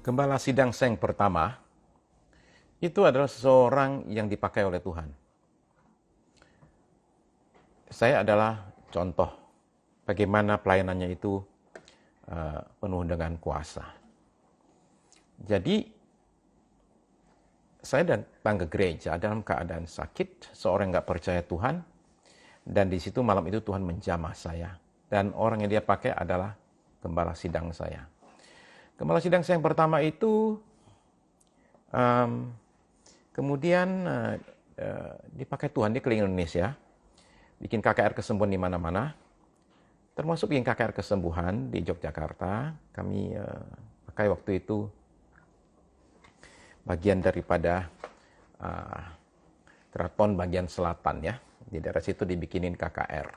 Gembala sidang seng pertama itu adalah seseorang yang dipakai oleh Tuhan. Saya adalah contoh bagaimana pelayanannya itu penuh dengan kuasa. Jadi saya datang ke gereja dalam keadaan sakit, seorang nggak percaya Tuhan, dan di situ malam itu Tuhan menjamah saya. Dan orang yang dia pakai adalah gembala sidang saya. Gembala sidang saya yang pertama itu kemudian dipakai Tuhan di keliling Indonesia, bikin KKR kesembuhan di mana-mana, termasuk bikin KKR kesembuhan di Yogyakarta. Kami pakai waktu itu bagian daripada keraton bagian selatan ya. Di daerah situ dibikinin KKR.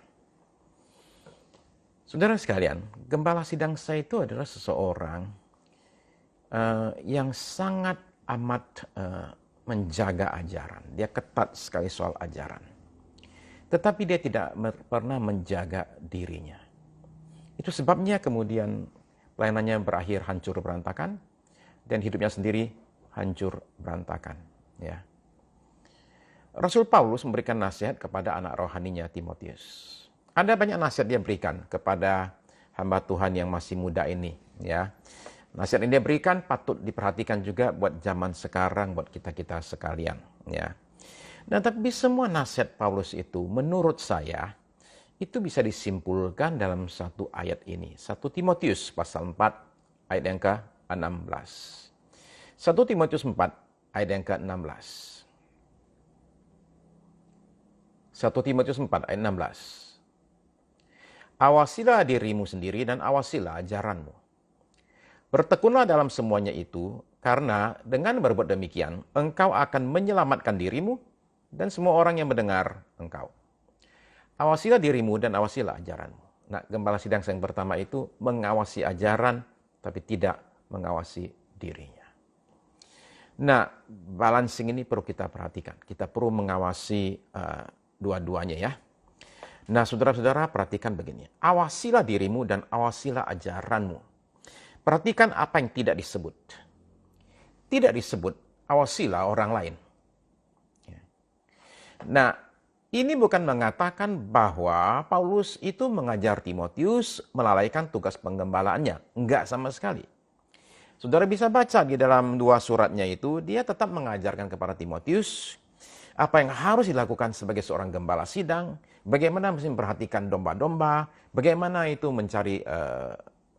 Saudara sekalian, gembala sidang saya itu adalah seseorang yang sangat amat menjaga ajaran. Dia ketat sekali soal ajaran. Tetapi dia tidak pernah menjaga dirinya. Itu sebabnya kemudian pelayanannya berakhir hancur berantakan dan hidupnya sendiri hancur berantakan. Ya. Rasul Paulus memberikan nasihat kepada anak rohaninya Timotius. Ada banyak nasihat dia berikan kepada hamba Tuhan yang masih muda ini. Ya. Nasihat yang dia berikan patut diperhatikan juga buat zaman sekarang, buat kita-kita sekalian. Ya. Nah, tapi semua nasihat Paulus itu menurut saya itu bisa disimpulkan dalam satu ayat ini. 1 Timotius pasal 4 ayat yang ke-16. 1 Timotius 4 ayat yang ke-16. 1 Timotius 4 ayat 16. Awasilah dirimu sendiri dan awasilah ajaranmu. Bertekunlah dalam semuanya itu, karena dengan berbuat demikian, engkau akan menyelamatkan dirimu dan semua orang yang mendengar engkau. Awasilah dirimu dan awasilah ajaranmu. Nah, gembala sidang yang pertama itu mengawasi ajaran, tapi tidak mengawasi dirinya. Nah, balancing ini perlu kita perhatikan. Kita perlu mengawasi dua-duanya ya. Nah, saudara-saudara perhatikan begini. Awasilah dirimu dan awasilah ajaranmu. Perhatikan apa yang tidak disebut. Tidak disebut, awasilah orang lain. Nah, ini bukan mengatakan bahwa Paulus itu mengajar Timotius melalaikan tugas penggembalaannya. Enggak sama sekali. Saudara bisa baca di dalam 2 suratnya itu, dia tetap mengajarkan kepada Timotius apa yang harus dilakukan sebagai seorang gembala sidang, bagaimana mesti memperhatikan domba-domba, bagaimana itu mencari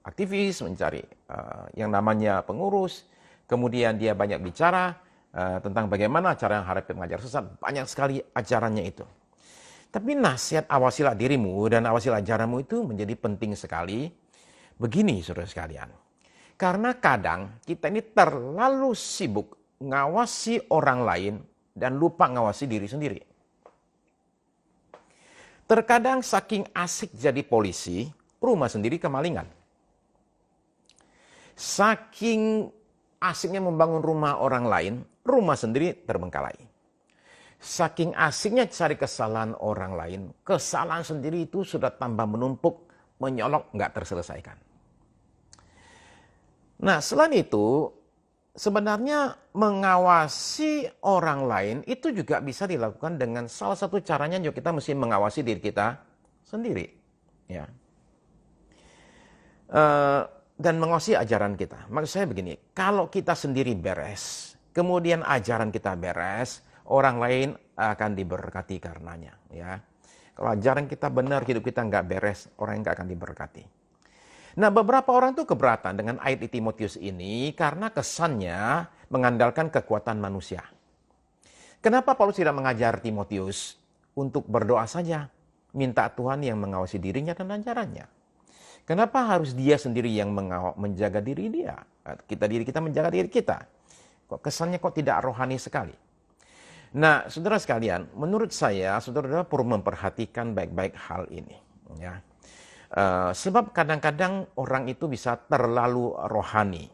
aktivis, mencari yang namanya pengurus, kemudian dia banyak bicara tentang bagaimana cara yang hadapi mengajar sesat, banyak sekali ajarannya itu. Tapi nasihat awasilah dirimu dan awasilah ajaranmu itu menjadi penting sekali. Begini saudara sekalian, karena kadang kita ini terlalu sibuk ngawasi orang lain dan lupa ngawasi diri sendiri. Terkadang saking asik jadi polisi, rumah sendiri kemalingan. Saking asiknya membangun rumah orang lain, rumah sendiri terbengkalai. Saking asiknya cari kesalahan orang lain, kesalahan sendiri itu sudah tambah menumpuk, menyolok, nggak terselesaikan. Nah, selain itu, sebenarnya mengawasi orang lain itu juga bisa dilakukan dengan salah satu caranya juga kita mesti mengawasi diri kita sendiri. Ya. Dan mengawasi ajaran kita. Maksud saya begini, kalau kita sendiri beres, kemudian ajaran kita beres, orang lain akan diberkati karenanya. Ya. Kalau ajaran kita benar, hidup kita nggak beres, orang nggak akan diberkati. Nah, beberapa orang tuh keberatan dengan ayat di Timotius ini karena kesannya mengandalkan kekuatan manusia. Kenapa Paulus tidak mengajar Timotius untuk berdoa saja, minta Tuhan yang mengawasi dirinya dan ajarannya? Kenapa harus dia sendiri yang menjaga diri dia? Diri kita menjaga diri kita. Kok kesannya kok tidak rohani sekali? Nah, saudara sekalian, menurut saya, saudara perlu memperhatikan baik-baik hal ini. Ya. Sebab kadang-kadang orang itu bisa terlalu rohani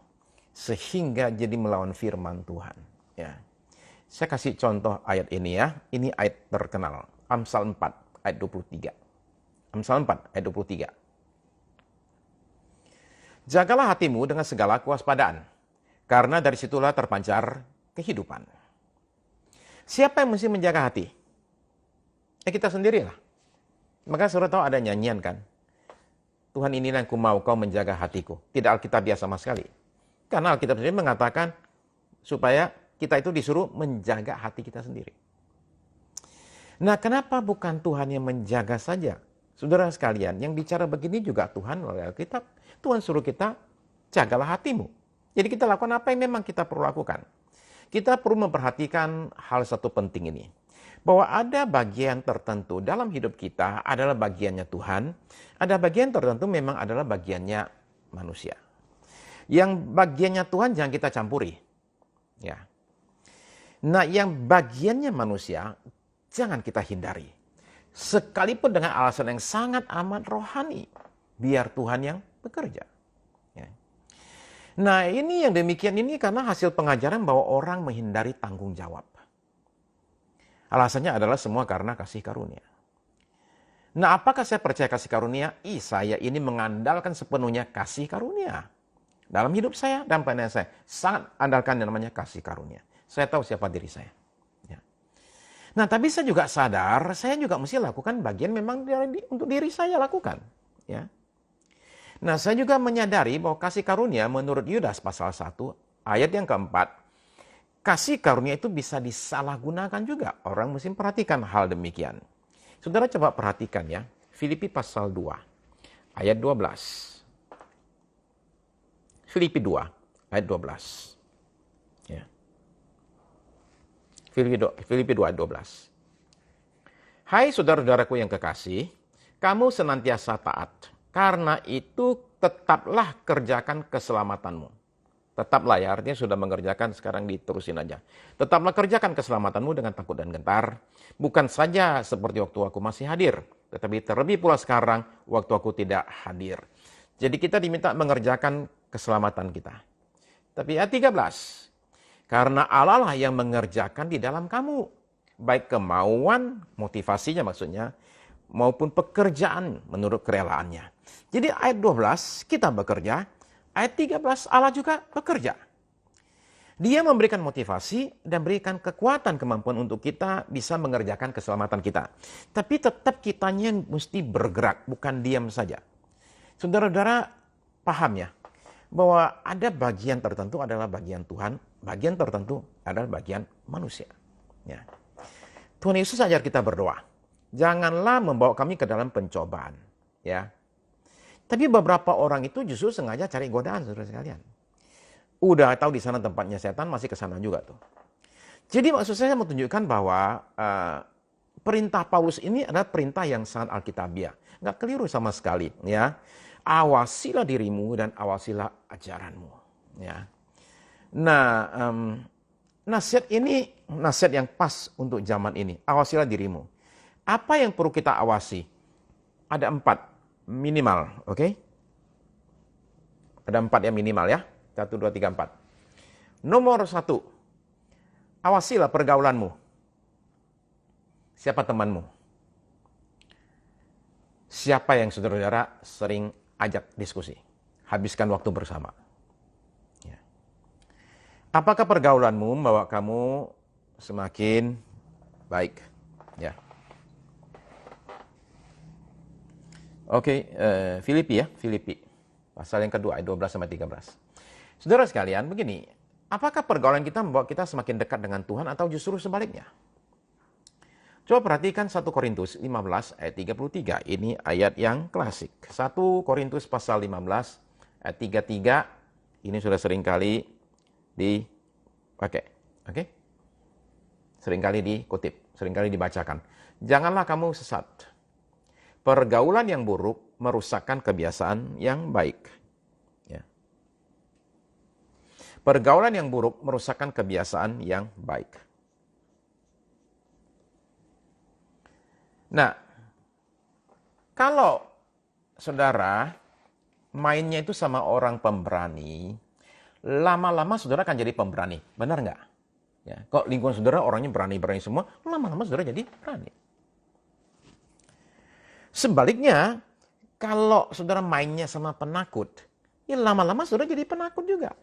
sehingga jadi melawan firman Tuhan. Ya. Saya kasih contoh ayat ini ya. Ini ayat terkenal. Amsal 4 ayat 23. Amsal 4 ayat 23. Jagalah hatimu dengan segala kewaspadaan, Karena dari situlah terpancar kehidupan. Siapa yang mesti menjaga hati? Kita sendirilah. Maka saudara tahu ada nyanyian kan? Tuhan, inilah yang ku mau, kau menjaga hatiku. Tidak alkitabiah sama sekali. Karena Alkitab sendiri mengatakan supaya kita itu disuruh menjaga hati kita sendiri. Nah, kenapa bukan Tuhan yang menjaga saja? Saudara sekalian, yang bicara begini juga Tuhan oleh Alkitab. Tuhan suruh kita, jagalah hatimu. Jadi kita lakukan apa yang memang kita perlu lakukan. Kita perlu memperhatikan hal satu penting ini. Bahwa ada bagian tertentu dalam hidup kita adalah bagiannya Tuhan. Ada bagian tertentu memang adalah bagiannya manusia. Yang bagiannya Tuhan jangan kita campuri. Ya. Nah, yang bagiannya manusia jangan kita hindari. Sekalipun dengan alasan yang sangat amat rohani. Biar Tuhan yang bekerja. Ya. Nah, ini yang demikian ini karena hasil pengajaran bahwa orang menghindari tanggung jawab. Alasannya adalah semua karena kasih karunia. Nah, apakah saya percaya kasih karunia? Saya ini mengandalkan sepenuhnya kasih karunia. Dalam hidup saya dan pandangan saya, sangat andalkan yang namanya kasih karunia. Saya tahu siapa diri saya. Ya. Nah, tapi saya juga sadar, saya juga mesti lakukan bagian memang untuk diri saya lakukan. Ya. Nah, saya juga menyadari bahwa kasih karunia menurut Yudas pasal 1, ayat yang keempat, kasih karunia itu bisa disalahgunakan juga. Orang mesti perhatikan hal demikian. Saudara coba perhatikan ya, Filipi pasal 2, ayat 12. Filipi 2, ayat 12. Ya. Filipi 2, ayat 12. Hai saudara-saudaraku yang kekasih, kamu senantiasa taat. Karena itu tetaplah kerjakan keselamatanmu. Tetaplah ya, artinya sudah mengerjakan, sekarang diterusin aja. Tetaplah kerjakan keselamatanmu dengan takut dan gentar. Bukan saja seperti waktu aku masih hadir, tetapi terlebih pula sekarang waktu aku tidak hadir. Jadi kita diminta mengerjakan keselamatan kita. Tapi ayat 13. Karena Allah lah yang mengerjakan di dalam kamu. Baik kemauan, motivasinya maksudnya, maupun pekerjaan menurut kerelaannya. Jadi ayat 12 kita bekerja, ayat 13 Allah juga bekerja. Dia memberikan motivasi dan berikan kekuatan kemampuan untuk kita bisa mengerjakan keselamatan kita. Tapi tetap kitanya yang mesti bergerak, bukan diam saja. Saudara-saudara paham ya, bahwa ada bagian tertentu adalah bagian Tuhan, bagian tertentu adalah bagian manusia. Ya. Tuhan Yesus ajar kita berdoa. Janganlah membawa kami ke dalam pencobaan. Ya. Tapi beberapa orang itu justru sengaja cari godaan, saudara sekalian. Udah tahu di sana tempatnya setan, masih ke sana juga tuh. Jadi maksud saya menunjukkan bahwa perintah Paulus ini adalah perintah yang sangat alkitabiah. Nggak keliru sama sekali. Ya. Awasilah dirimu dan awasilah ajaranmu. Ya. Nah, nasihat ini nasihat yang pas untuk zaman ini. Awasilah dirimu. Apa yang perlu kita awasi? Ada 4 minimal, oke? Ada 4 yang minimal ya. 1, 2, 3, 4. Nomor 1, awasilah pergaulanmu. Siapa temanmu? Siapa yang saudara-saudara sering ajak diskusi? Habiskan waktu bersama. Ya. Apakah pergaulanmu membawa kamu semakin baik? Ya. Oke, Filipi ya, Filipi. Pasal yang kedua, ayat 12-13. Saudara sekalian, begini. Apakah pergaulan kita membawa kita semakin dekat dengan Tuhan atau justru sebaliknya? Coba perhatikan 1 Korintus 15 ayat 33. Ini ayat yang klasik. 1 Korintus pasal 15 ayat 33. Ini sudah seringkali dipakai. Oke? Seringkali dikutip, seringkali dibacakan. Janganlah kamu sesat. Pergaulan yang buruk merusakkan kebiasaan yang baik. Ya. Pergaulan yang buruk merusakkan kebiasaan yang baik. Nah, kalau saudara mainnya itu sama orang pemberani, lama-lama saudara akan jadi pemberani. Benar nggak? Ya, kok lingkungan saudara orangnya berani-berani semua, lama-lama saudara jadi berani. Sebaliknya, kalau saudara mainnya sama penakut, ya lama-lama saudara jadi penakut juga.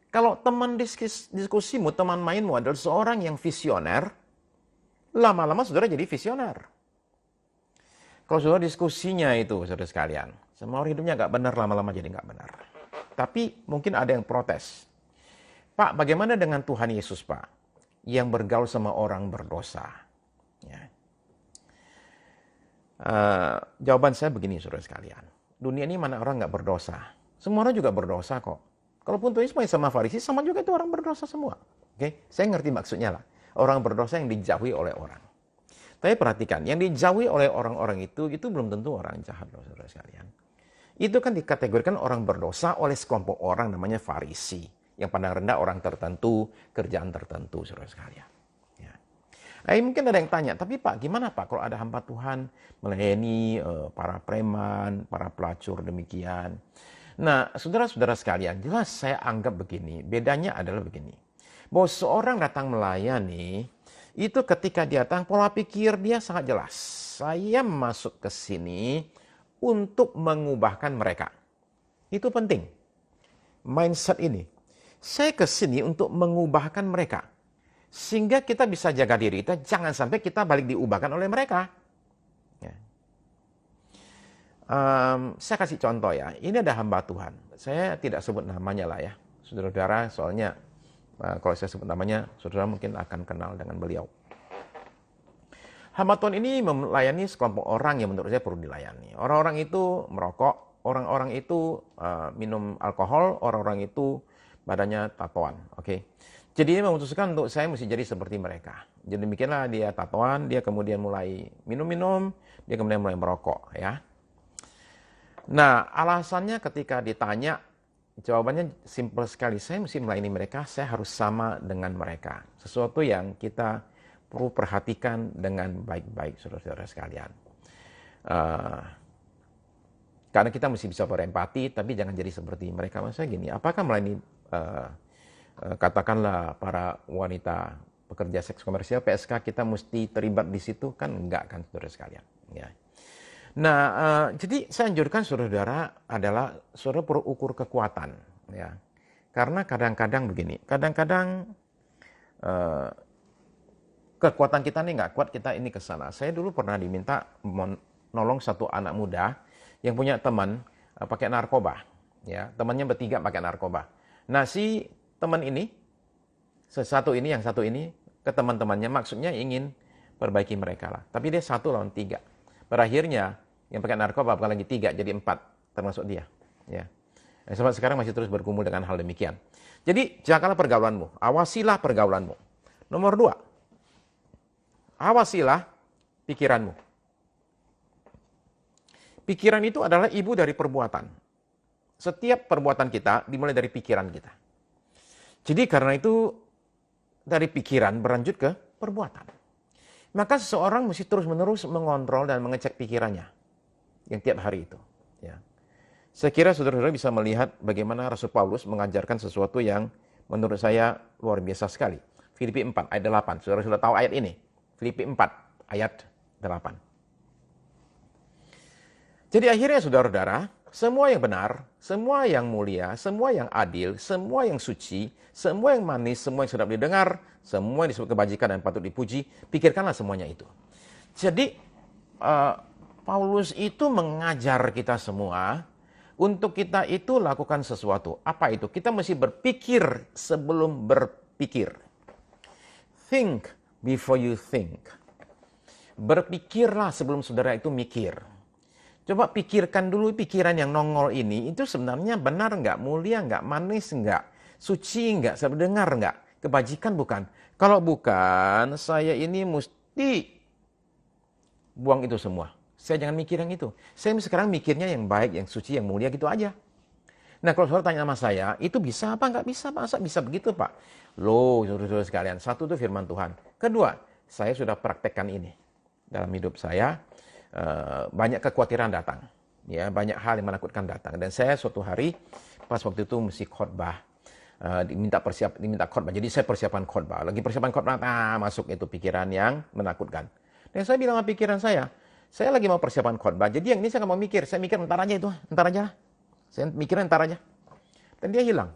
Kalau teman diskusimu, teman mainmu adalah seorang yang visioner, lama-lama saudara jadi visioner. Kalau saudara diskusinya itu, saudara sekalian, semua orang hidupnya nggak benar, lama-lama jadi nggak benar. Tapi mungkin ada yang protes. Pak, bagaimana dengan Tuhan Yesus, Pak? Yang bergaul sama orang berdosa. Ya. Jawaban saya begini, saudara sekalian. Dunia ini mana orang nggak berdosa? Semua orang juga berdosa kok. Kalaupun Tuhan Yesus sama Farisi, sama juga itu orang berdosa semua. Oke, saya ngerti maksudnya lah. Orang berdosa yang dijauhi oleh orang. Tapi perhatikan, yang dijauhi oleh orang-orang itu belum tentu orang jahat, saudara sekalian. Itu kan dikategorikan orang berdosa oleh sekelompok orang namanya Farisi. Yang pandang rendah orang tertentu, kerjaan tertentu, saudara sekalian. Ya. Mungkin ada yang tanya, tapi Pak, gimana Pak kalau ada hamba Tuhan melayani para preman, para pelacur demikian. Nah, saudara-saudara sekalian, jelas saya anggap begini, bedanya adalah begini. Bahwa seorang datang melayani, itu ketika dia datang, pola pikir dia sangat jelas. Saya masuk ke sini untuk mengubahkan mereka. Itu penting. Mindset ini. Saya ke sini untuk mengubahkan mereka. Sehingga kita bisa jaga diri kita, jangan sampai kita balik diubahkan oleh mereka. Ya. Saya kasih contoh ya. Ini ada hamba Tuhan. Saya tidak sebut namanya lah ya. Saudara-saudara, soalnya kalau saya sebut namanya, saudara mungkin akan kenal dengan beliau. Hamba Tuhan ini melayani sekelompok orang yang menurut saya perlu dilayani. Orang-orang itu merokok, orang-orang itu minum alkohol, orang-orang itu badannya tatoan. Oke. Jadi dia memutuskan untuk saya mesti jadi seperti mereka. Jadi demikianlah dia tatoan, dia kemudian mulai minum-minum, dia kemudian mulai merokok. Ya. Nah, alasannya ketika ditanya, jawabannya simpel sekali. Saya mesti melayani mereka, saya harus sama dengan mereka. Sesuatu yang kita perlu perhatikan dengan baik-baik, saudara-saudara sekalian. Karena kita mesti bisa berempati, tapi jangan jadi seperti mereka. Maksudnya gini, apakah melayani, katakanlah para wanita pekerja seks komersial, PSK, kita mesti terlibat di situ? Kan enggak kan, saudara sekalian. Ya. Nah, jadi saya anjurkan saudara-saudara adalah saudara perlu ukur kekuatan. Ya. Karena kadang-kadang begini, kadang-kadang kekuatan kita ini nggak kuat, kita ini ke sana. Saya dulu pernah diminta menolong satu anak muda yang punya teman pakai narkoba. Ya, temannya bertiga pakai narkoba. Nah, si teman ini, yang satu ini ke teman-temannya, maksudnya ingin perbaiki mereka lah. Tapi dia 1 lawan 3. Berakhirnya yang pakai narkoba bukan lagi 3, jadi 4, termasuk dia. Ya. Sampai sekarang masih terus bergumul dengan hal demikian. Jadi jagalah pergaulanmu, awasilah pergaulanmu. Nomor 2. Awasilah pikiranmu. Pikiran itu adalah ibu dari perbuatan. Setiap perbuatan kita dimulai dari pikiran kita. Jadi karena itu dari pikiran berlanjut ke perbuatan. Maka seseorang mesti terus-menerus mengontrol dan mengecek pikirannya yang tiap hari itu. Ya. Saya kira saudara-saudara bisa melihat bagaimana Rasul Paulus mengajarkan sesuatu yang menurut saya luar biasa sekali. Filipi 4 ayat 8. Saudara sudah tahu ayat ini. Filipi 4 ayat 8. Jadi akhirnya saudara-saudara, semua yang benar, semua yang mulia, semua yang adil, semua yang suci, semua yang manis, semua yang sedap didengar, semua yang disebut kebajikan dan patut dipuji, pikirkanlah semuanya itu. Jadi Paulus itu mengajar kita semua untuk kita itu lakukan sesuatu. Apa itu? Kita mesti berpikir sebelum berpikir. Think before you think. Berpikirlah sebelum saudara itu mikir. Coba pikirkan dulu pikiran yang nongol ini, itu sebenarnya benar nggak, mulia nggak, manis nggak, suci nggak, sedap dengar nggak, kebajikan bukan. Kalau bukan, saya ini mesti buang itu semua. Saya jangan mikir yang itu. Saya sekarang mikirnya yang baik, yang suci, yang mulia gitu aja. Nah kalau saudara tanya sama saya, itu bisa apa? Nggak bisa, masa bisa begitu Pak? Loh, saudara-saudara sekalian, satu itu firman Tuhan. Kedua, saya sudah praktekkan ini. Dalam hidup saya, banyak kekhawatiran datang. Ya, banyak hal yang menakutkan datang. Dan saya suatu hari, pas waktu itu mesti khotbah, diminta khotbah. Jadi saya persiapan khotbah. Lagi persiapan khotbah, masuk itu pikiran yang menakutkan. Dan saya bilang sama pikiran saya lagi mau persiapan khotbah. Jadi yang ini saya nggak mau mikir. Saya mikir ntar aja itu, ntar aja. Saya mikirnya ntar aja. Dan dia hilang.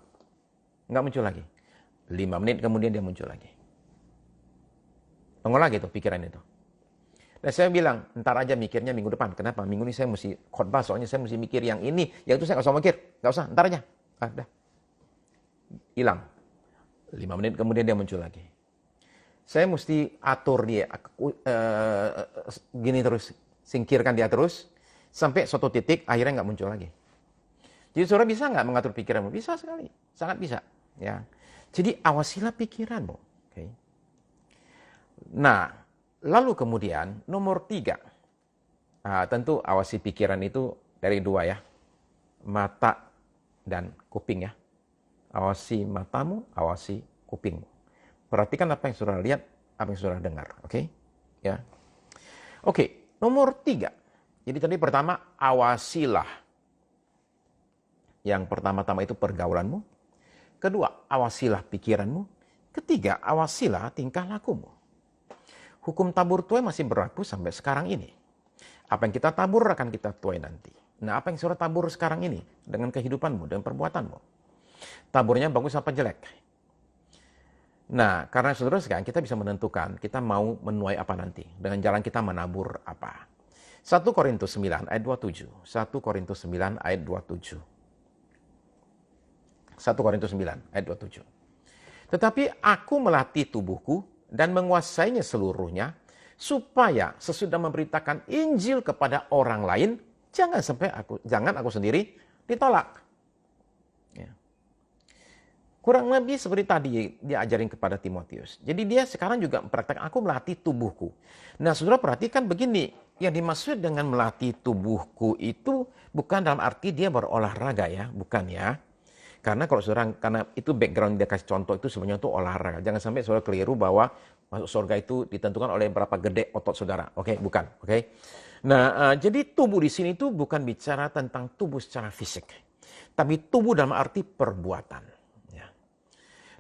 nggak muncul lagi. 5 menit kemudian dia muncul lagi. Nongol lagi tuh pikiran itu. Dan saya bilang, ntar aja mikirnya minggu depan. Kenapa? Minggu ini saya mesti khotbah, soalnya saya mesti mikir yang ini. Yang itu saya nggak usah mikir. Nggak usah, ntar aja. Dah. Hilang. 5 menit kemudian dia muncul lagi. Saya mesti atur dia. Gini terus. Singkirkan dia terus. Sampai suatu titik, akhirnya nggak muncul lagi. Jadi saudara bisa nggak mengatur pikiranmu? Bisa sekali. Sangat bisa. Ya. Jadi awasilah pikiranmu. Okay. Nah, lalu kemudian nomor 3. Tentu awasi pikiran itu dari 2 ya. Mata dan kuping ya. Awasi matamu, awasi kupingmu. Perhatikan apa yang saudara lihat, apa yang saudara dengar. Oke? Ya. Oke, nomor 3. Jadi tadi pertama, awasilah. Yang pertama-tama itu pergaulanmu. Kedua, awasilah pikiranmu. Ketiga, awasilah tingkah lakumu. Hukum tabur tuai masih berlaku sampai sekarang ini. Apa yang kita tabur akan kita tuai nanti. Nah, apa yang saudara tabur sekarang ini dengan kehidupanmu, dengan perbuatanmu? Taburnya bagus apa jelek? Nah, karena saudara sekarang kita bisa menentukan kita mau menuai apa nanti. Dengan jalan kita menabur apa. 1 Korintus 9 ayat 27. 1 Korintus 9 ayat 27. 1 Korintus 9 ayat 27. Tetapi aku melatih tubuhku dan menguasainya seluruhnya, supaya sesudah memberitakan Injil kepada orang lain, jangan aku sendiri ditolak. Ya. Kurang lebih seperti tadi dia ajarin kepada Timotius. Jadi dia sekarang juga mempraktekkan, aku melatih tubuhku. Nah, saudara perhatikan begini, yang dimaksud dengan melatih tubuhku itu bukan dalam arti dia berolahraga ya, bukan ya. Karena kalau saudara, karena itu background dia kasih contoh itu sebenarnya itu olahraga. Jangan sampai saudara keliru bahwa masuk surga itu ditentukan oleh berapa gede otot saudara. Oke, bukan. Oke. Nah, jadi tubuh di sini itu bukan bicara tentang tubuh secara fisik. Tapi tubuh dalam arti perbuatan. Ya.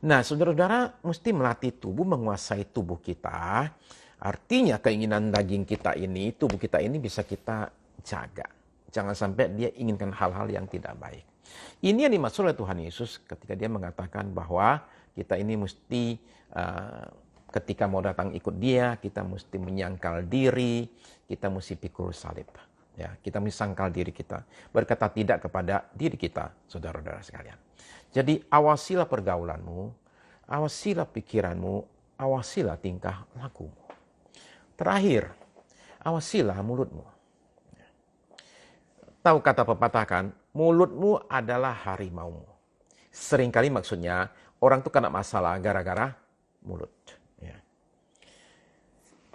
Nah, saudara-saudara mesti melatih tubuh, menguasai tubuh kita. Artinya keinginan daging kita ini, tubuh kita ini bisa kita jaga. Jangan sampai dia inginkan hal-hal yang tidak baik. Ini yang dimaksud oleh Tuhan Yesus ketika dia mengatakan bahwa kita ini mesti ketika mau datang ikut dia, kita mesti menyangkal diri, kita mesti pikul salib. Ya, kita mesti sangkal diri kita, berkata tidak kepada diri kita, saudara-saudara sekalian. Jadi awasilah pergaulanmu, awasilah pikiranmu, awasilah tingkah lakumu. Terakhir, awasilah mulutmu. Tahu kata pepatah kan, mulutmu adalah harimaumu. Seringkali maksudnya orang tuh kena masalah gara-gara mulut. Ya.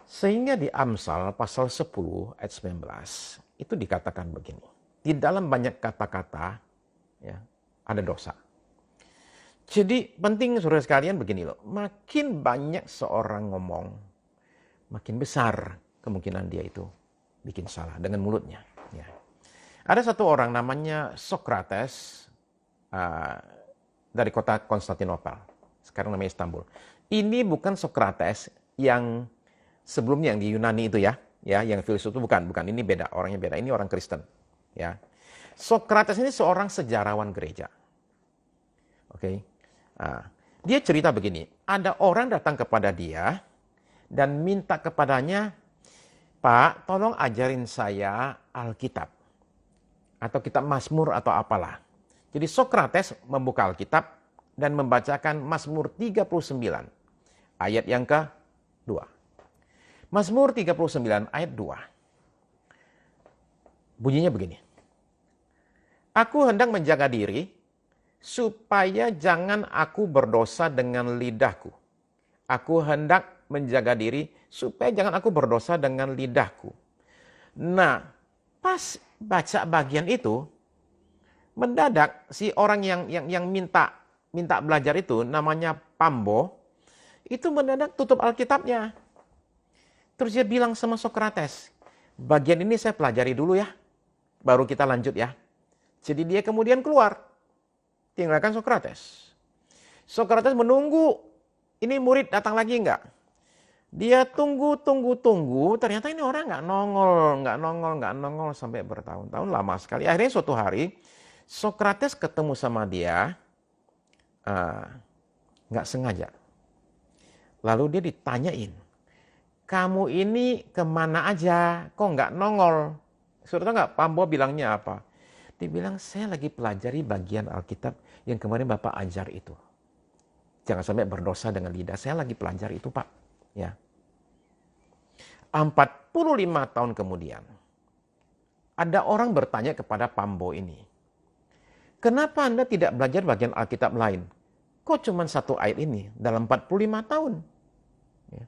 Sehingga di Amsal pasal 10 ayat 19 itu dikatakan begini. Di dalam banyak kata-kata ya, ada dosa. Jadi penting saudara sekalian begini loh. Makin banyak seorang ngomong, makin besar kemungkinan dia itu bikin salah dengan mulutnya. Ya. Ada satu orang namanya Sokrates dari kota Konstantinopel. Sekarang namanya Istanbul. Ini bukan Sokrates yang sebelumnya yang di Yunani itu ya, yang filsuf itu bukan. Ini beda, orangnya beda. Ini orang Kristen, ya. Sokrates ini seorang sejarawan gereja. Oke. Dia cerita begini, ada orang datang kepada dia dan minta kepadanya, "Pak, tolong ajarin saya Alkitab." Atau kitab Mazmur atau apalah. Jadi Sokrates membuka Alkitab dan membacakan Mazmur 39 ayat yang ke-2. Mazmur 39 ayat 2. Bunyinya begini. Aku hendak menjaga diri supaya jangan aku berdosa dengan lidahku. Aku hendak menjaga diri supaya jangan aku berdosa dengan lidahku. Nah, pas baca bagian itu, mendadak si orang yang minta belajar itu, namanya Pambo, itu mendadak tutup Alkitabnya. Terus dia bilang sama Sokrates, bagian ini saya pelajari dulu ya, baru kita lanjut ya. Jadi dia kemudian keluar, tinggalkan Sokrates. Sokrates menunggu, ini murid datang lagi enggak? Dia tunggu, ternyata ini orang nggak nongol sampai bertahun-tahun, lama sekali. Akhirnya suatu hari, Sokrates ketemu sama dia nggak sengaja. Lalu dia ditanyain, kamu ini kemana aja? Kok nggak nongol? Saudara nggak, Pambo bilangnya apa? Dia bilang, saya lagi pelajari bagian Alkitab yang kemarin Bapak ajar itu. Jangan sampai berdosa dengan lidah. Saya lagi pelajari itu, Pak. Ya. 45 tahun kemudian, ada orang bertanya kepada Pambo ini, kenapa Anda tidak belajar bagian Alkitab lain? Kok cuma satu ayat ini dalam 45 tahun? Ya.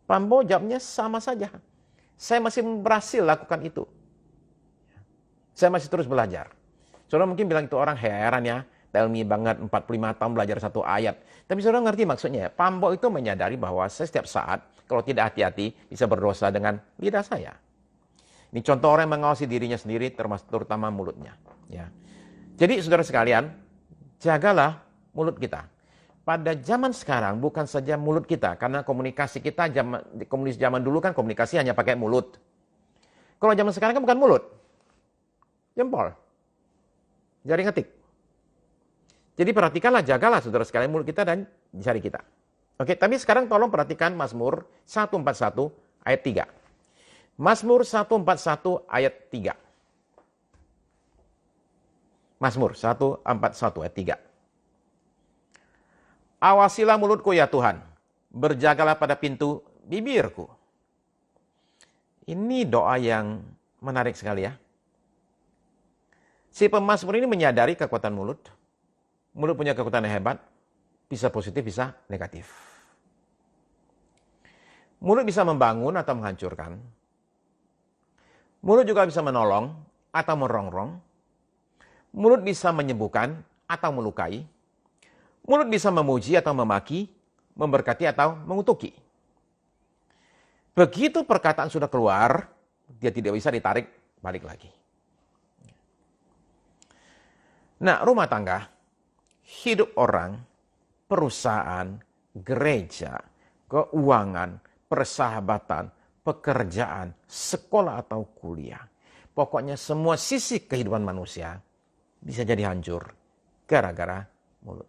Pambo jawabnya sama saja. Saya masih berhasil lakukan itu. Saya masih terus belajar. Saudara mungkin bilang itu orang heran ya. Tell me banget 45 tahun belajar satu ayat. Tapi saudara ngerti maksudnya. Pambo itu menyadari bahwa saya setiap saat kalau tidak hati-hati bisa berdosa dengan lidah saya. Ini contoh orang yang mengawasi dirinya sendiri terutama mulutnya. Ya. Jadi saudara sekalian, jagalah mulut kita. Pada zaman sekarang bukan saja mulut kita, karena komunikasi kita komunis zaman dulu kan komunikasi hanya pakai mulut. Kalau zaman sekarang kan bukan mulut, jempol, jari ngetik. Jadi perhatikanlah, jagalah saudara sekalian mulut kita dan jari kita. Oke, tapi sekarang tolong perhatikan Mazmur 141 ayat 3. Mazmur 141 ayat 3. Mazmur 141 ayat 3. Awasilah mulutku ya Tuhan, berjagalah pada pintu bibirku. Ini doa yang menarik sekali ya. Si pemazmur ini menyadari kekuatan mulut. Mulut punya kekuatan yang hebat, bisa positif, bisa negatif. Mulut bisa membangun atau menghancurkan. Mulut juga bisa menolong atau merongrong. Mulut bisa menyembuhkan atau melukai. Mulut bisa memuji atau memaki, memberkati atau mengutuki. Begitu perkataan sudah keluar, dia tidak bisa ditarik balik lagi. Nah, rumah tangga, hidup orang, perusahaan, gereja, keuangan, persahabatan, pekerjaan, sekolah atau kuliah. Pokoknya semua sisi kehidupan manusia bisa jadi hancur gara-gara mulut.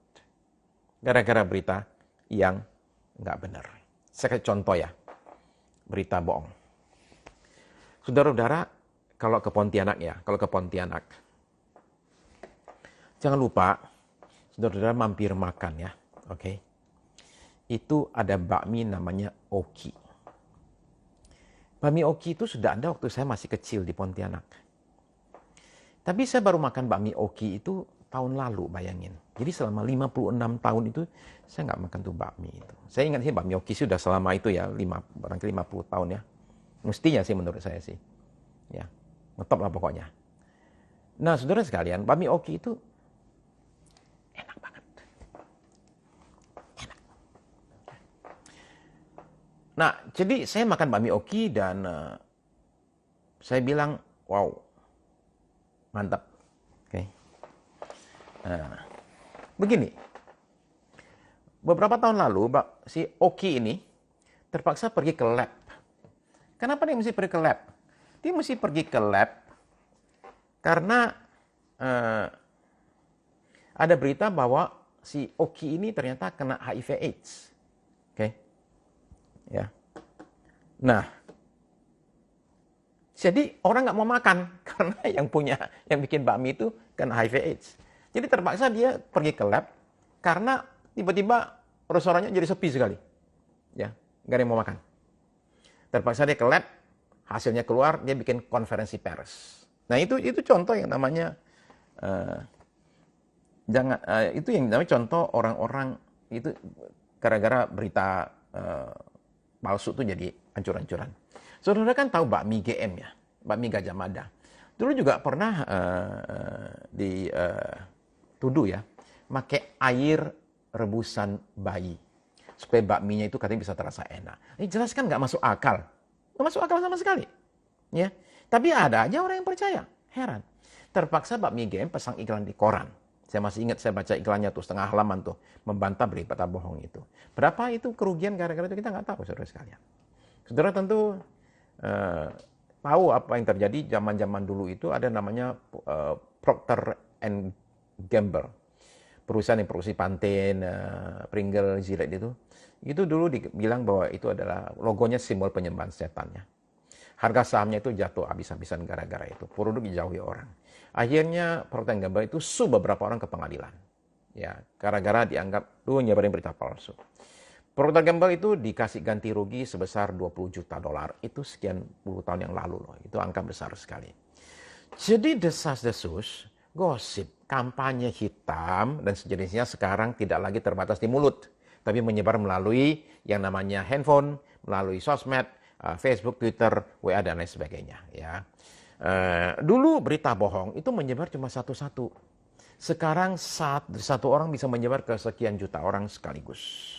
Gara-gara berita yang nggak benar. Saya kasih contoh ya, berita bohong. Saudara-saudara, kalau ke Pontianak ya, jangan lupa, saudara-saudara mampir makan ya, oke? Itu ada bakmi namanya Oki. Bakmi Oki itu sudah ada waktu saya masih kecil di Pontianak. Tapi saya baru makan bakmi Oki itu tahun lalu, bayangin. Jadi selama 56 tahun itu saya nggak makan tuh bakmi itu. Saya ingat sih bakmi Oki sudah selama itu ya, barangkali 50 tahun ya. Mestinya sih menurut saya sih. Ya, ngetop lah pokoknya. Nah, saudara sekalian, bakmi Oki itu enak banget. Enak. Nah, jadi saya makan bakmi Oki dan saya bilang, wow, mantap. Oke. Nah, begini, beberapa tahun lalu si Oki ini terpaksa pergi ke lab. Kenapa dia mesti pergi ke lab? Dia mesti pergi ke lab karena ada berita bahwa si Oki ini ternyata kena HIV/AIDS. Oke, ya. Nah, jadi orang nggak mau makan karena yang bikin bakmi itu kena HIV/AIDS. Jadi terpaksa dia pergi ke lab karena tiba-tiba restorannya jadi sepi sekali. Ya, nggak ada yang mau makan. Terpaksa dia ke lab, hasilnya keluar, dia bikin konferensi pers. Nah, itu contoh yang namanya itu yang namanya contoh orang-orang itu gara-gara berita palsu itu jadi hancur-hancuran. Saudara kan tahu bakmi GM ya, bakmi Gajah Mada. Dulu juga pernah dituduh ya, pakai air rebusan bayi supaya bakminya itu katanya bisa terasa enak. Ini jelas kan nggak masuk akal, nggak masuk akal sama sekali. Ya, tapi ada aja orang yang percaya. Heran. Terpaksa bakmi GM pasang iklan di koran. Saya masih ingat saya baca iklannya tuh setengah halaman tuh membantah berita bohong itu. Berapa itu kerugian gara-gara itu kita nggak tahu, saudara sekalian. Saudara tentu tahu apa yang terjadi zaman-zaman dulu itu ada namanya Procter and Gamble. perusahaan yang produksi Pantene, Pringles, Gillette itu dulu dibilang bahwa itu adalah logonya simbol penyembahan setannya. Harga sahamnya itu jatuh habis-habisan gara-gara itu. Produk dijauhi orang. Akhirnya Procter & Gamble itu sue beberapa orang ke pengadilan. Ya, gara-gara dianggap nyebarin berita palsu. Procter & Gamble itu dikasih ganti rugi sebesar 20 juta dolar. Itu sekian puluh tahun yang lalu loh. Itu angka besar sekali. Jadi desas-desus, gosip, kampanye hitam dan sejenisnya sekarang tidak lagi terbatas di mulut, tapi menyebar melalui yang namanya handphone, melalui sosmed, Facebook, Twitter, WA dan lain sebagainya. Ya, dulu berita bohong itu menyebar cuma satu-satu. Sekarang satu orang bisa menyebar ke sekian juta orang sekaligus.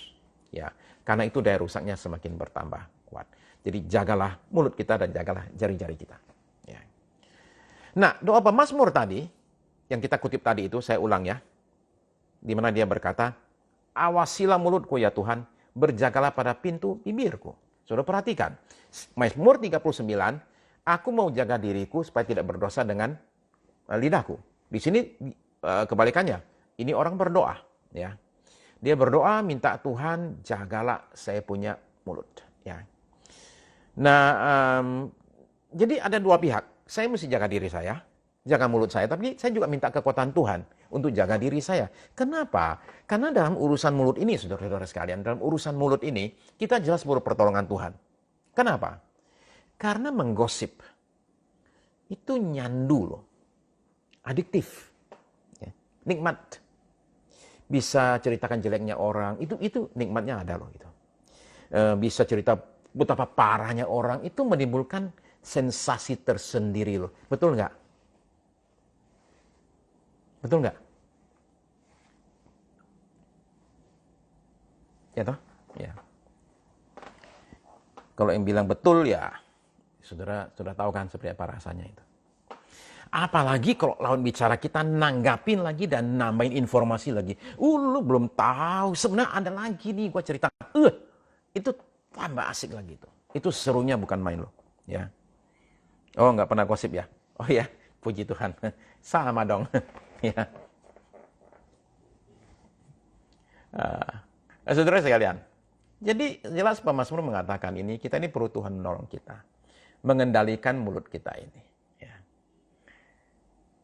Ya, karena itu daya rusaknya semakin bertambah kuat. Jadi jagalah mulut kita dan jagalah jari-jari kita. Ya. Nah, doa pemazmur tadi yang kita kutip tadi itu saya ulang ya. Di mana dia berkata, "Awasilah mulutku ya Tuhan, berjagalah pada pintu bibirku." Saudara perhatikan, Mazmur 39, aku mau jaga diriku supaya tidak berdosa dengan lidahku. Di sini kebalikannya, ini orang berdoa, ya. Dia berdoa minta Tuhan jagalah saya punya mulut, ya. Nah, jadi ada dua pihak. Saya mesti jaga diri saya, jaga mulut saya, tapi saya juga minta kekuatan Tuhan untuk jaga diri saya. Kenapa? Karena dalam urusan mulut ini, saudara-saudara sekalian, dalam urusan mulut ini, kita jelas butuh pertolongan Tuhan. Kenapa? Karena menggosip itu nyandu loh, adiktif, ya. Nikmat. Bisa ceritakan jeleknya orang, itu nikmatnya ada loh itu. Bisa cerita betapa parahnya orang, itu menimbulkan sensasi tersendiri loh. Betul nggak? Betul nggak? Ya toh? Ya. Kalau yang bilang betul ya, saudara sudah tahu kan seperti apa rasanya itu. Apalagi kalau lawan bicara kita nanggapin lagi dan nambahin informasi lagi. Lu belum tahu, sebenarnya ada lagi nih gua cerita. Itu tambah asik lagi itu. Itu serunya bukan main loh. Ya. Oh, nggak pernah gosip ya? Oh ya, puji Tuhan. Sama dong. Ya. Saudara sekalian, jadi jelas pemazmur mengatakan ini, kita ini perlu Tuhan menolong kita. Mengendalikan mulut kita ini. Ya.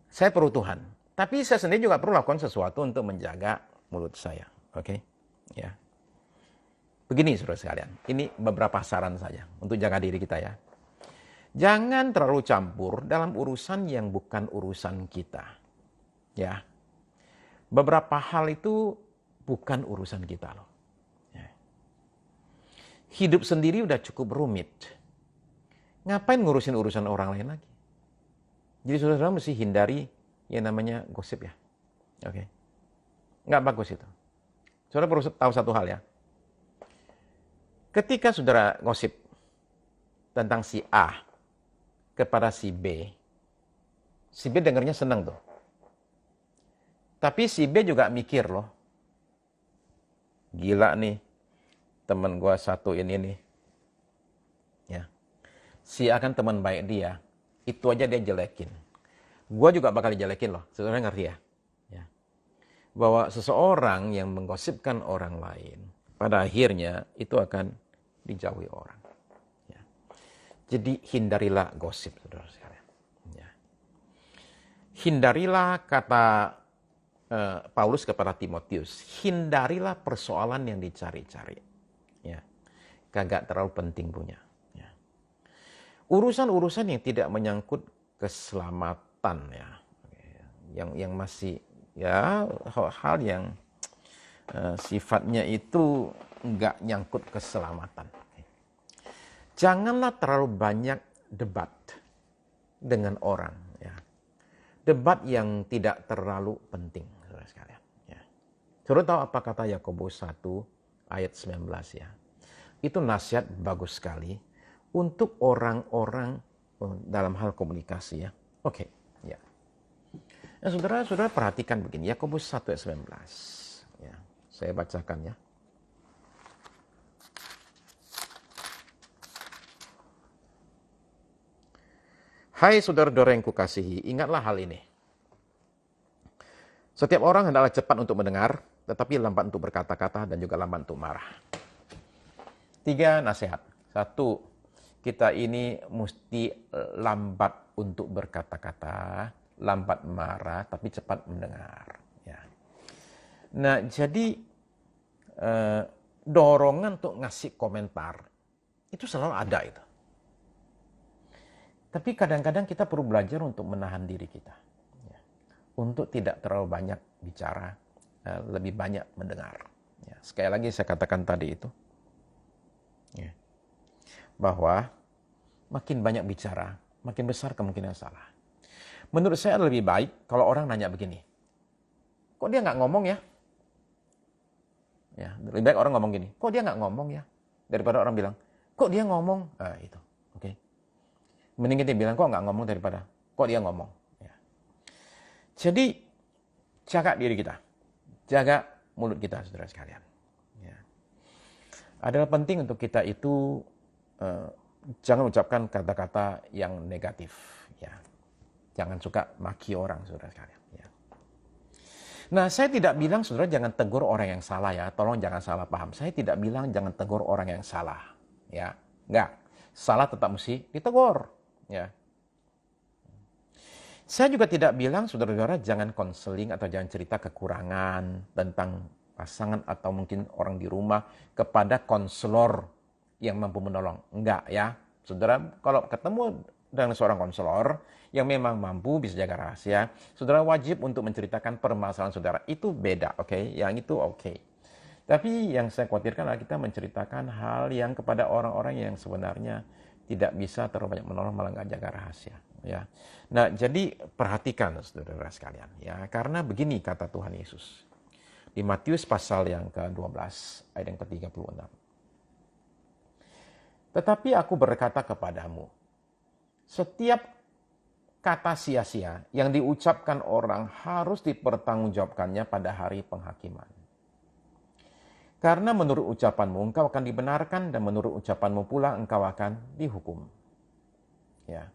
Saya perlu Tuhan. Tapi saya sendiri juga perlu lakukan sesuatu untuk menjaga mulut saya. Oke? Ya. Begini saudara sekalian, ini beberapa saran saja untuk jaga diri kita ya. Jangan terlalu campur dalam urusan yang bukan urusan kita. Ya. Beberapa hal itu bukan urusan kita loh. Ya. Hidup sendiri udah cukup rumit. Ngapain ngurusin urusan orang lain lagi? Jadi saudara mesti hindari yang namanya gosip ya. Oke. Nggak bagus itu. Saudara perlu tahu satu hal ya. Ketika saudara gosip tentang si A kepada si B dengarnya senang tuh. Tapi si B juga mikir loh, gila nih teman gua satu ini nih. Ya. Si A kan teman baik dia, itu aja dia jelekin. Gua juga bakal dijelekin loh, saudara ngerti ya? Ya. Bahwa seseorang yang menggosipkan orang lain, pada akhirnya itu akan dijauhi orang. Ya. Jadi hindarilah gosip, saudara sekalian. Ya. Hindarilah, kata Paulus kepada Timotius, hindarilah persoalan yang dicari-cari. Ya. Kagak terlalu penting punya. Ya. Urusan-urusan yang tidak menyangkut keselamatan ya. Yang masih ya hal yang sifatnya itu nggak nyangkut keselamatan. Janganlah terlalu banyak debat dengan orang. Ya. Debat yang tidak terlalu penting, saudara sekalian. Ya. Saudara tahu apa kata Yakobus 1 ayat 19 ya? Itu nasihat bagus sekali untuk orang-orang dalam hal komunikasi ya. Oke, ya. Nah, saudara perhatikan begini, Yakobus 1 ayat 19. Ya, saya bacakan ya. Hai saudara-saudara yang kukasihi, ingatlah hal ini. Setiap orang adalah cepat untuk mendengar, tetapi lambat untuk berkata-kata dan juga lambat untuk marah. 3 nasihat. 1, kita ini mesti lambat untuk berkata-kata, lambat marah, tapi cepat mendengar. Ya. Nah, jadi dorongan untuk ngasih komentar itu selalu ada itu. Tapi kadang-kadang kita perlu belajar untuk menahan diri kita. Ya. Untuk tidak terlalu banyak bicara, lebih banyak mendengar. Ya. Sekali lagi saya katakan tadi itu. Ya. Bahwa makin banyak bicara, makin besar kemungkinan salah. Menurut saya lebih baik kalau orang nanya begini, kok dia nggak ngomong ya? Ya, lebih baik orang ngomong gini, kok dia nggak ngomong ya? Daripada orang bilang, kok dia ngomong? Itu, oke. Mending kita bilang, kok nggak ngomong daripada, kok dia ngomong? Ya. Jadi, jaga diri kita, jaga mulut kita, saudara sekalian. Ya. Adalah penting untuk kita itu jangan ucapkan kata-kata yang negatif. Ya. Jangan suka maki orang, saudara sekalian. Ya. Nah, saya tidak bilang saudara jangan tegur orang yang salah ya. Tolong jangan salah paham. Saya tidak bilang jangan tegur orang yang salah. Ya, enggak. Salah tetap mesti ditegur. Ya. Saya juga tidak bilang saudara-saudara jangan konseling atau jangan cerita kekurangan tentang pasangan atau mungkin orang di rumah kepada konselor yang mampu menolong. Enggak ya. Saudara, kalau ketemu dengan seorang konselor yang memang mampu bisa jaga rahasia, saudara wajib untuk menceritakan permasalahan saudara. Itu beda, oke? Yang itu oke. Tapi yang saya khawatirkan adalah kita menceritakan hal yang kepada orang-orang yang sebenarnya tidak bisa terlalu banyak menolong, malah nggak jaga rahasia. Ya. Nah, jadi perhatikan saudara sekalian. Ya, karena begini kata Tuhan Yesus. Di Matius pasal yang ke-12, ayat yang ke-36. Tetapi aku berkata kepadamu, setiap kata sia-sia yang diucapkan orang harus dipertanggungjawabkannya pada hari penghakiman. Karena menurut ucapanmu engkau akan dibenarkan dan menurut ucapanmu pula engkau akan dihukum. Ya.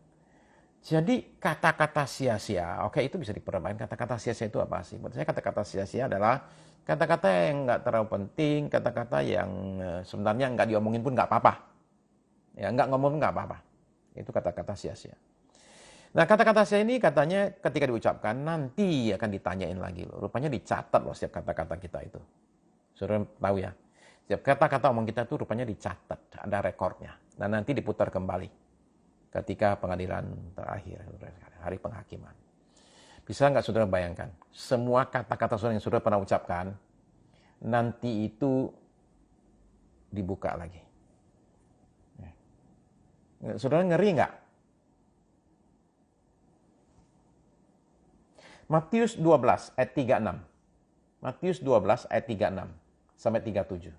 Jadi kata-kata sia-sia, oke itu bisa diperbaiki. Kata-kata sia-sia itu apa sih? Menurut saya kata-kata sia-sia adalah kata-kata yang nggak terlalu penting, kata-kata yang sebenarnya nggak diomongin pun nggak apa-apa. Ya, nggak ngomong nggak apa-apa. Itu kata-kata sia-sia. Nah, kata-kata sia ini katanya ketika diucapkan nanti akan ditanyain lagi loh. Rupanya dicatat loh setiap kata-kata kita itu. Saudara tahu ya. Setiap kata-kata omong kita itu rupanya dicatat, ada rekornya. Nah, nanti diputar kembali ketika pengadilan terakhir, hari penghakiman. Bisa nggak saudara bayangkan? Semua kata-kata saudara yang saudara pernah ucapkan, nanti itu dibuka lagi. Saudara ngeri nggak? Matius 12 ayat 36. Matius 12 ayat 36 sampai 37.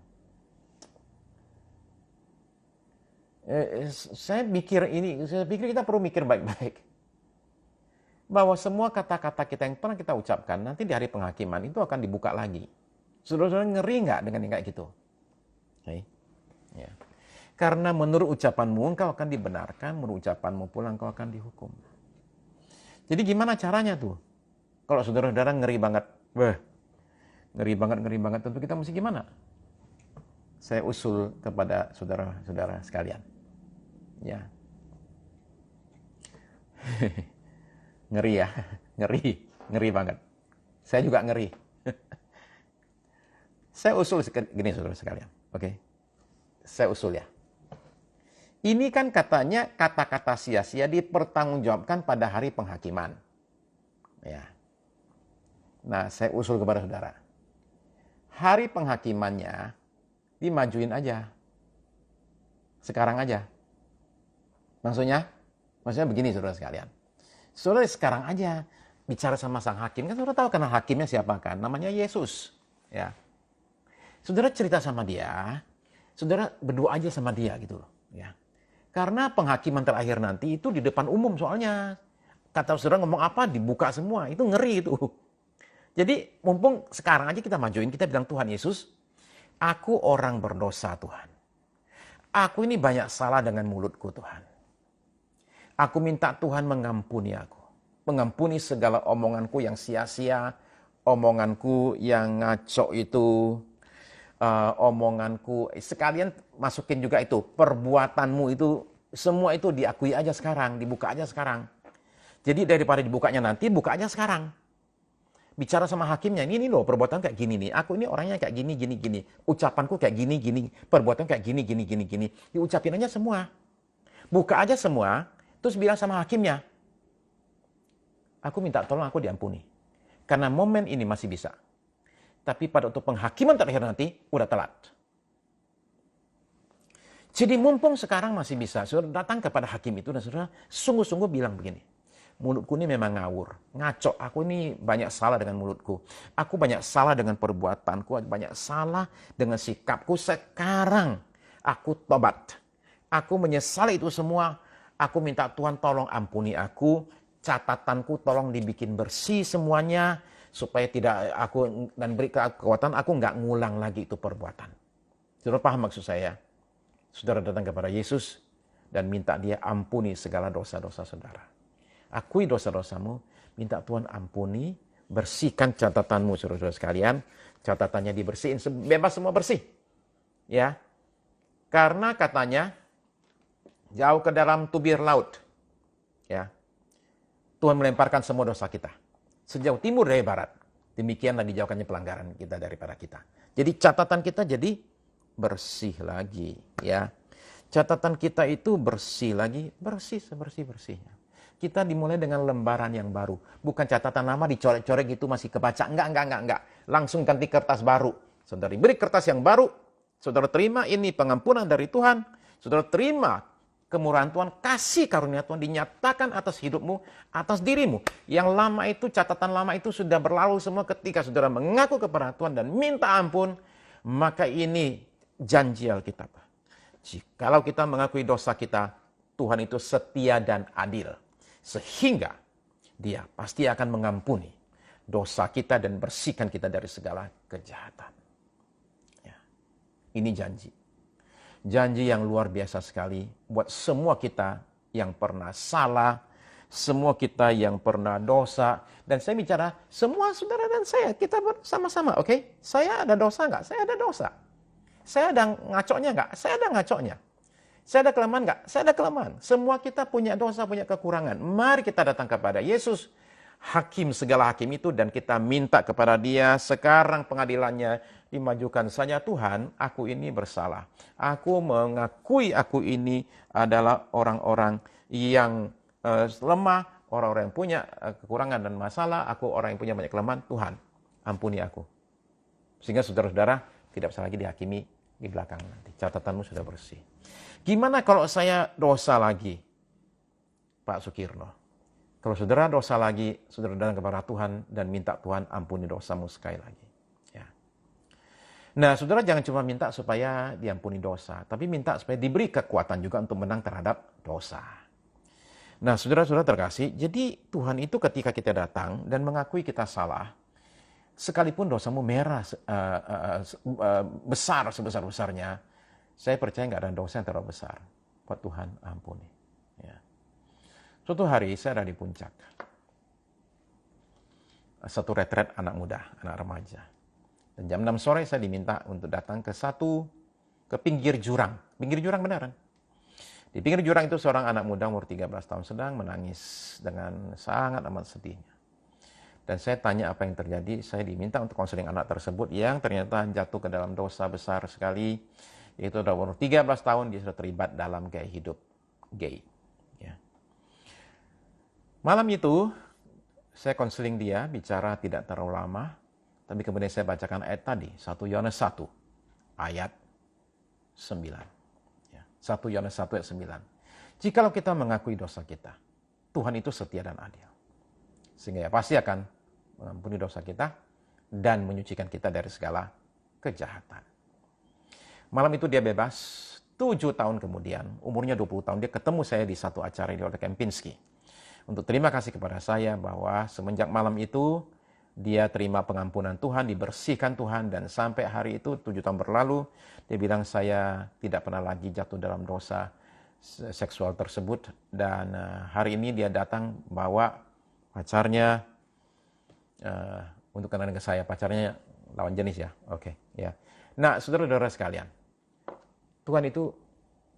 Saya pikir kita perlu mikir baik-baik. Bahwa semua kata-kata kita yang pernah kita ucapkan nanti di hari penghakiman itu akan dibuka lagi. Saudara-saudara ngeri nggak dengan yang kayak gitu? Okay. Ya. Karena menurut ucapanmu engkau akan dibenarkan, menurut ucapanmu pula engkau akan dihukum. Jadi gimana caranya tuh? Kalau saudara-saudara ngeri banget, ngeri banget, tentu kita mesti gimana? Saya usul kepada saudara-saudara sekalian. Ya. Ngeri ya, ngeri banget. Saya juga ngeri. Saya usul gini saudara sekalian, oke? Saya usul ya. Ini kan katanya kata-kata sia-sia dipertanggungjawabkan pada hari penghakiman. Ya. Nah, saya usul kepada saudara. Hari penghakimannya dimajuin aja. Sekarang aja. Maksudnya begini saudara sekalian. Saudara sekarang aja bicara sama sang hakim. Kan saudara tahu karena hakimnya siapa kan? Namanya Yesus. Ya. Saudara cerita sama dia. Saudara berdoa aja sama dia gitu loh. Ya. Karena penghakiman terakhir nanti itu di depan umum soalnya. Kata saudara ngomong apa dibuka semua. Itu ngeri itu. Jadi mumpung sekarang aja kita majuin. Kita bilang Tuhan Yesus. Aku orang berdosa Tuhan. Aku ini banyak salah dengan mulutku Tuhan. Aku minta Tuhan mengampuni aku. Mengampuni segala omonganku yang sia-sia. omonganku yang ngaco itu, omonganku, sekalian masukin juga itu, perbuatanmu itu, semua itu diakui aja sekarang, dibuka aja sekarang. Jadi daripada dibukanya nanti, buka aja sekarang. Bicara sama hakimnya, ini loh perbuatan kayak gini nih, aku ini orangnya kayak gini, gini, gini. Ucapanku kayak gini, gini, perbuatan kayak gini, gini, gini, gini. Diucapin aja semua. Buka aja semua, terus bilang sama hakimnya, aku minta tolong aku diampuni. Karena momen ini masih bisa. Tapi pada untuk penghakiman terakhir nanti, udah telat. Jadi mumpung sekarang masih bisa, saudara datang kepada hakim itu dan saudara sungguh-sungguh bilang begini, mulutku ini memang ngawur, ngaco, aku ini banyak salah dengan mulutku. Aku banyak salah dengan perbuatanku, banyak salah dengan sikapku. Sekarang aku tobat. Aku menyesali itu semua. Aku minta Tuhan tolong ampuni aku. Catatanku tolong dibikin bersih semuanya. Supaya tidak aku, dan beri kekuatan aku nggak ngulang lagi itu perbuatan. Saudara paham maksud saya? Saudara datang kepada Yesus dan minta dia ampuni segala dosa-dosa saudara. Akui dosa-dosamu, minta Tuhan ampuni, bersihkan catatanmu, saudara-saudara sekalian. Catatannya dibersihin, bebas semua bersih. Ya, karena katanya, jauh ke dalam tubir laut. Ya, Tuhan melemparkan semua dosa kita. Sejauh timur dari barat. Demikianlah dijauhkannya pelanggaran kita daripada kita. Jadi catatan kita jadi bersih lagi. Ya, catatan kita itu bersih lagi, bersih sebersih-bersihnya. Kita dimulai dengan lembaran yang baru. Bukan catatan lama dicorek-corek gitu masih kebaca. Enggak. Langsung ganti kertas baru. Saudara diberi kertas yang baru. Saudara terima ini pengampunan dari Tuhan. Saudara terima kemurahan Tuhan. Kasih karunia Tuhan dinyatakan atas hidupmu, atas dirimu. Yang lama itu, catatan lama itu sudah berlalu semua ketika saudara mengaku kepada Tuhan dan minta ampun. Maka ini janji Alkitab. Jikalau kita mengakui dosa kita, Tuhan itu setia dan adil. Sehingga dia pasti akan mengampuni dosa kita dan bersihkan kita dari segala kejahatan. Ya. Ini janji. Janji yang luar biasa sekali buat semua kita yang pernah salah, semua kita yang pernah dosa. Dan saya bicara semua saudara dan saya, kita bersama-sama, oke? Saya ada dosa nggak? Saya ada dosa. Saya ada ngaconya nggak? Saya ada ngaconya. Saya ada kelemahan nggak? Saya ada kelemahan. Semua kita punya dosa, punya kekurangan. Mari kita datang kepada Yesus, hakim segala hakim itu, dan kita minta kepada dia, sekarang pengadilannya dimajukan saja. Tuhan, aku ini bersalah. Aku mengakui aku ini adalah orang-orang yang lemah, orang-orang yang punya kekurangan dan masalah. Aku orang yang punya banyak kelemahan. Tuhan, ampuni aku. Sehingga saudara-saudara tidak bisa lagi dihakimi di belakang nanti. Catatanmu sudah bersih. Gimana kalau saya dosa lagi, Pak Sukirno? Kalau saudara dosa lagi, saudara datang kepada Tuhan dan minta Tuhan ampuni dosamu sekali lagi. Ya. Nah, saudara jangan cuma minta supaya diampuni dosa, tapi minta supaya diberi kekuatan juga untuk menang terhadap dosa. Nah, saudara-saudara terkasih, jadi Tuhan itu ketika kita datang dan mengakui kita salah, sekalipun dosamu merah besar sebesar-besarnya, saya percaya nggak ada dosa yang terlalu besar. Buat Tuhan ampuni. Ya. Suatu hari saya ada di puncak. Satu retret anak muda, anak remaja. Dan jam 6 sore saya diminta untuk datang ke pinggir jurang. Pinggir jurang beneran. Di pinggir jurang itu seorang anak muda umur 13 tahun sedang menangis dengan sangat amat sedihnya. Dan saya tanya apa yang terjadi. Saya diminta untuk konseling anak tersebut yang ternyata jatuh ke dalam dosa besar sekali. Yaitu udah umur 13 tahun dia sudah terlibat dalam gaya hidup gay. Ya. Malam itu saya konseling dia, bicara tidak terlalu lama, tapi kemudian saya bacakan ayat tadi, 1 Yohanes 1 ayat 9. Ya. 1 Yohanes 1 ayat 9. Jikalau kita mengakui dosa kita, Tuhan itu setia dan adil. Sehingga ya pasti akan mengampuni dosa kita dan menyucikan kita dari segala kejahatan. Malam itu dia bebas. 7 tahun kemudian, umurnya 20 tahun, dia ketemu saya di satu acara di Hotel Kempinski. Untuk terima kasih kepada saya bahwa semenjak malam itu, dia terima pengampunan Tuhan, dibersihkan Tuhan, dan sampai hari itu 7 tahun berlalu, dia bilang saya tidak pernah lagi jatuh dalam dosa seksual tersebut. Dan hari ini dia datang bawa pacarnya Untuk kenalan ke saya, pacarnya lawan jenis ya. Oke, ya. Nah, saudara-saudara sekalian, Tuhan itu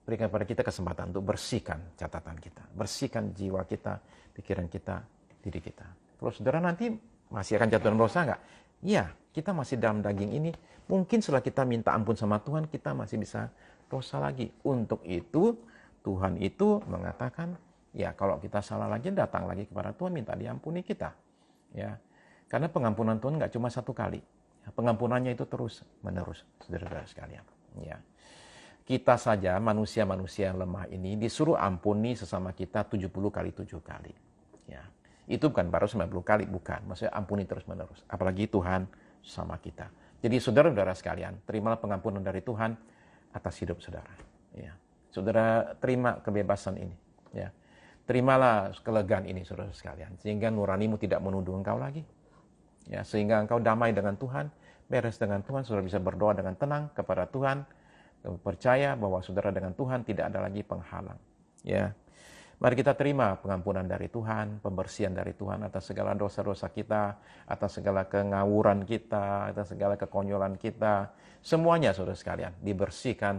berikan pada kita kesempatan untuk bersihkan catatan kita, bersihkan jiwa kita, pikiran kita, diri kita. Kalau saudara nanti masih akan jatuh dalam dosa nggak? Iya, kita masih dalam daging ini. Mungkin setelah kita minta ampun sama Tuhan, kita masih bisa dosa lagi. Untuk itu, Tuhan itu mengatakan, ya kalau kita salah lagi, datang lagi kepada Tuhan, minta diampuni kita. Ya, karena pengampunan Tuhan nggak cuma satu kali. Pengampunannya itu terus menerus, saudara-saudara sekalian. Ya. Kita saja manusia-manusia yang lemah ini disuruh ampuni sesama kita 70 kali 7 kali. Ya. Itu bukan baru 90 kali, bukan. Maksudnya ampuni terus-menerus. Apalagi Tuhan sama kita. Jadi saudara-saudara sekalian, terimalah pengampunan dari Tuhan atas hidup saudara. Ya. Saudara terima kebebasan ini. Ya. Terimalah kelegaan ini, saudara sekalian. Sehingga nuranimu tidak menuduh engkau lagi. Ya, sehingga engkau damai dengan Tuhan, beres dengan Tuhan, saudara bisa berdoa dengan tenang kepada Tuhan, percaya bahwa saudara dengan Tuhan tidak ada lagi penghalang. Ya, mari kita terima pengampunan dari Tuhan, pembersihan dari Tuhan atas segala dosa-dosa kita, atas segala kengawuran kita, atas segala kekonyolan kita. Semuanya saudara sekalian dibersihkan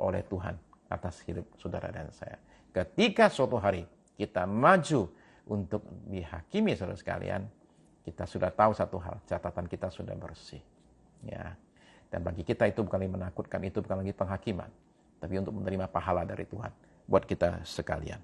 oleh Tuhan atas hidup saudara dan saya. Ketika suatu hari kita maju untuk dihakimi saudara sekalian, kita sudah tahu satu hal, catatan kita sudah bersih. Ya. Dan bagi kita itu bukan lagi menakutkan, itu bukan lagi penghakiman, tapi untuk menerima pahala dari Tuhan buat kita sekalian.